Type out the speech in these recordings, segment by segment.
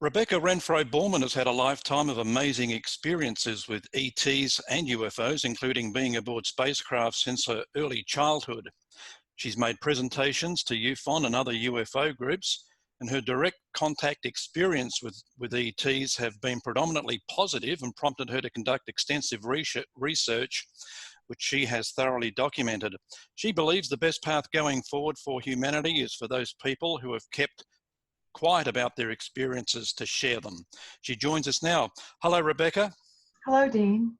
Rebecca Renfroe-Borneman has had a lifetime of amazing experiences with ETs and UFOs, including being aboard spacecraft since her early childhood. She's made presentations to MUFON and other UFO groups, and her direct contact experience with ETs have been predominantly positive and prompted her to conduct extensive research, which she has thoroughly documented. She believes the best path going forward for humanity is for those people who have kept quiet about their experiences to share them. She joins us now. Hello, Rebecca. Hello, Dean.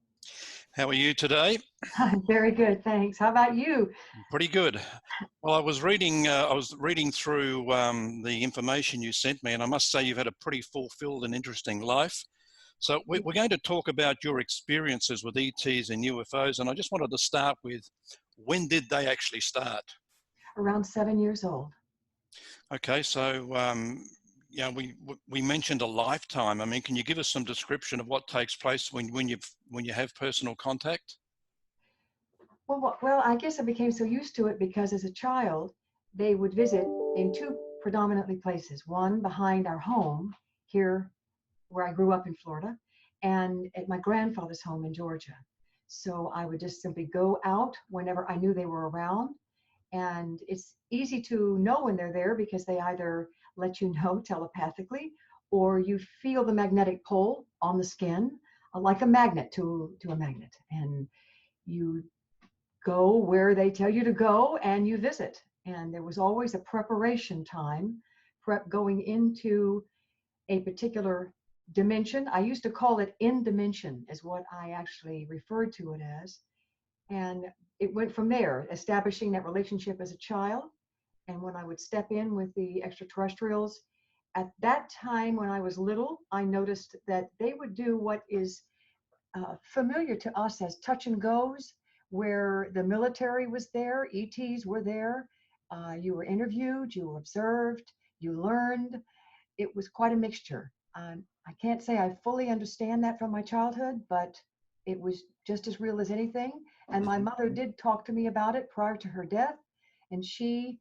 How are you today? I'm very good, thanks. How about you? Pretty good. Well, I was reading through the information you sent me, and I must say you've had a pretty fulfilled and interesting life. So we're going to talk about your experiences with ETs and UFOs, and I just wanted to start with, when did they actually start? Around 7 years old. Okay, so yeah, we mentioned a lifetime. I mean, can you give us some description of what takes place when you have personal contact? Well, I guess I became so used to it because as a child, they would visit in two predominantly places. One behind our home here, where I grew up in Florida, and at my grandfather's home in Georgia. So I would just simply go out whenever I knew they were around. And it's easy to know when they're there because they either let you know telepathically, or you feel the magnetic pull on the skin, like a magnet to a magnet. And you go where they tell you to go and you visit. And there was always a preparation time, going into a particular dimension. I used to call it in dimension, is what I actually referred to it as. And it went from there, establishing that relationship as a child. And when I would step in with the extraterrestrials, at that time when I was little, I noticed that they would do what is familiar to us as touch and goes, where the military was there, ETs were there, you were interviewed, you were observed, you learned. It was quite a mixture. I can't say I fully understand that from my childhood, but it was just as real as anything. And my mother did talk to me about it prior to her death, and she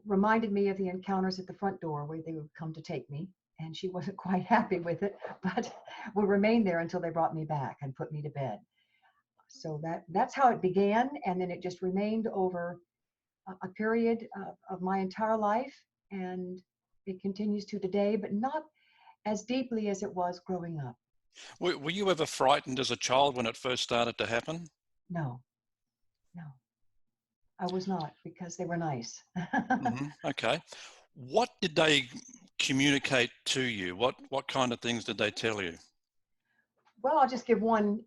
reminded me of the encounters at the front door where they would come to take me, and she wasn't quite happy with it, but would remain there until they brought me back and put me to bed. So that's how it began, and then it just remained over a period of my entire life, and it continues to today, but not as deeply as it was growing up. Were you ever frightened as a child when it first started to happen? No, I was not, because they were nice. Okay. What did they communicate to you? What kind of things did they tell you? Well, I'll just give one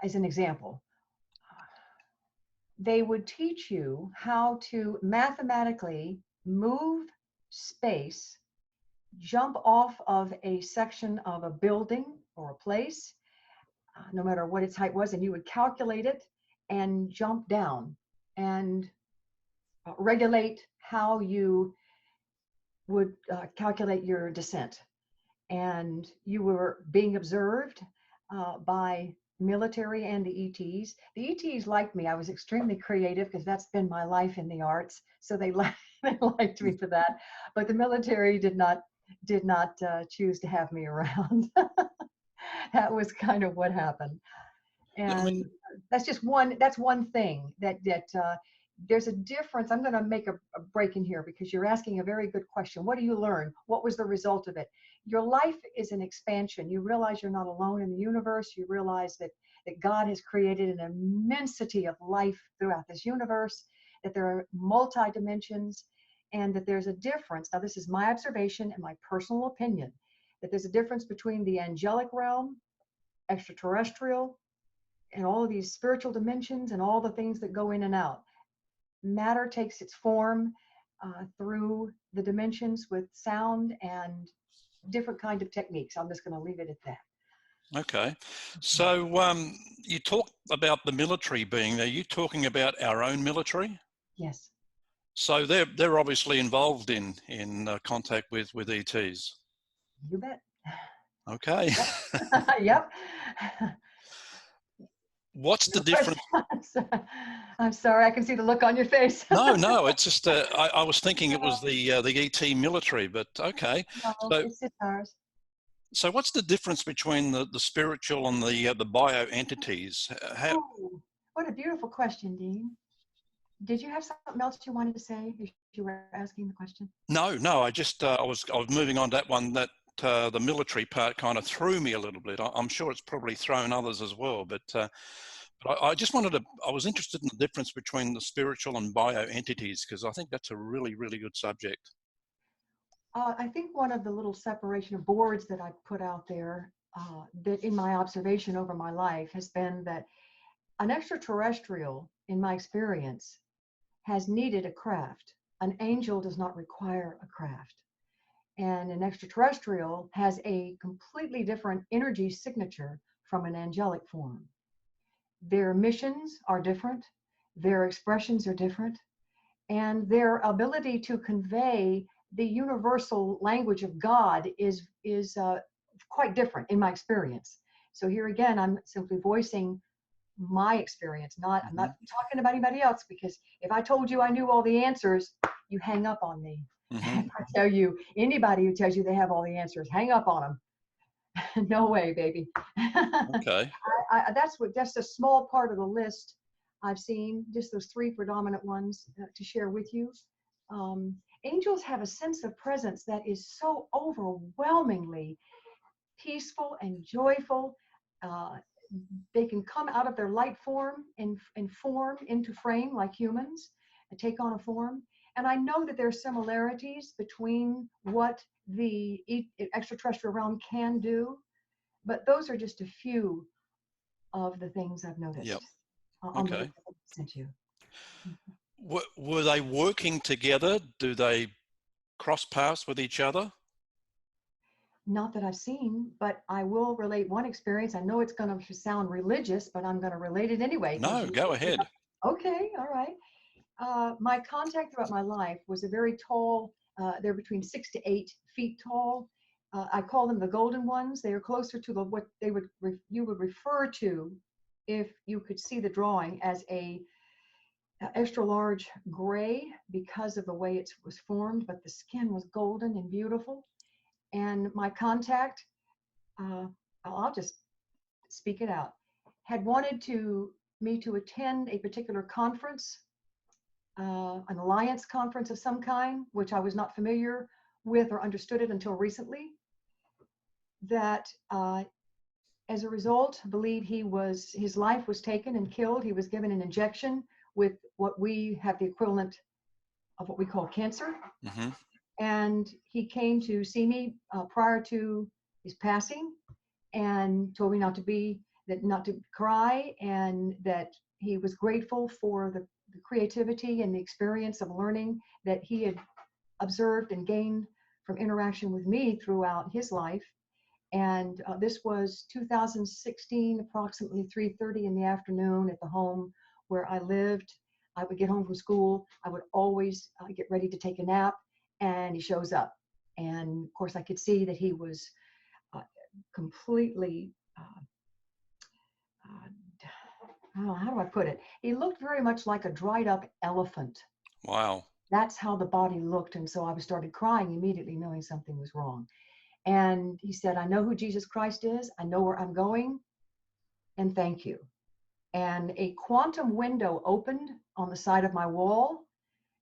as an example. They would teach you how to mathematically move space, jump off of a section of a building or a place, no matter what its height was, and you would calculate it and jump down and regulate how you would calculate your descent. And you were being observed by military and the ETs. The ETs liked me. I was extremely creative because that's been my life in the arts. So they liked me for that. But the military did not choose to have me around. That was kind of what happened. And that's one thing that there's a difference. I'm going to make a break in here because you're asking a very good question. What do you learn? What was the result of it? Your life is an expansion. You realize you're not alone in the universe. You realize that God has created an immensity of life throughout this universe, that there are multi-dimensions, and that there's a difference. Now, this is my observation and my personal opinion, that there's a difference between the angelic realm, extraterrestrial, and all of these spiritual dimensions and all the things that go in and out. Matter takes its form through the dimensions with sound and different kind of techniques. I'm just going to leave it at that. Okay. So you talked about the military being there. You talking about our own military? Yes. So they're obviously involved in contact with ETs. You bet. Okay. Yep. What's the difference? I'm sorry, I can see the look on your face. No, it's just I was thinking it was the ET military, but okay. No, So it's just ours. so what's the difference between the spiritual and the bio entities? Oh, what a beautiful question, Dean. Did you have something else you wanted to say as you were asking the question? No, I just I was moving on to that one, that the military part kind of threw me a little bit. I'm sure it's probably thrown others as well, but I just wanted to, I was interested in the difference between the spiritual and bio entities, because I think that's a really, really good subject. I think one of the little separation of boards that I put out there, that in my observation over my life, has been that an extraterrestrial, in my experience, has needed a craft. An angel does not require a craft. And an extraterrestrial has a completely different energy signature from an angelic form. Their missions are different, their expressions are different, and their ability to convey the universal language of God is quite different in my experience. So here again, I'm simply voicing my experience. I'm not talking about anybody else, because if I told you I knew all the answers, you hang up on me. Mm-hmm. If I tell you, anybody who tells you they have all the answers, hang up on them. No way, baby. Okay. That's a small part of the list I've seen, just those three predominant ones to share with you. Angels have a sense of presence that is so overwhelmingly peaceful and joyful. They can come out of their light form and form into frame like humans and take on a form. And I know that there are similarities between what the extraterrestrial realm can do, but those are just a few of the things I've noticed. Yep. On the Okay. list I sent you. Were they working together? Do they cross paths with each other? Not that I've seen, but I will relate one experience. I know it's going to sound religious, but I'm going to relate it anyway. No, go ahead. Okay, all right. My contact throughout my life was a very tall, they're between 6 to 8 feet tall. I call them the golden ones. They are closer to what you would refer to, if you could see the drawing, as a extra large gray, because of the way it was formed, but the skin was golden and beautiful. And my contact, I'll just speak it out, had wanted me to attend a particular conference, an alliance conference of some kind, which I was not familiar with or understood it until recently. That as a result, I believe his life was taken and killed. He was given an injection with what we have the equivalent of what we call cancer. Mm-hmm. And he came to see me prior to his passing, and told me not to cry, and that he was grateful for the creativity and the experience of learning that he had observed and gained from interaction with me throughout his life. And this was 2016, approximately 3:30 in the afternoon, at the home where I lived. I would get home from school. I would always get ready to take a nap, and he shows up. And of course, I could see that he was completely, how do I put it? He looked very much like a dried up elephant. Wow. That's how the body looked. And so I started crying immediately, knowing something was wrong. And he said, "I know who Jesus Christ is. I know where I'm going. And thank you." And a quantum window opened on the side of my wall,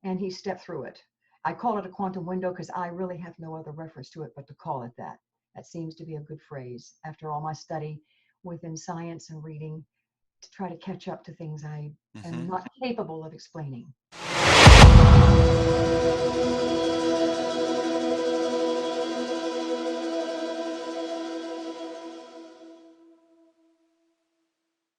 and he stepped through it. I call it a quantum window because I really have no other reference to it but to call it that. That seems to be a good phrase after all my study within science and reading, to try to catch up to things I am not capable of explaining.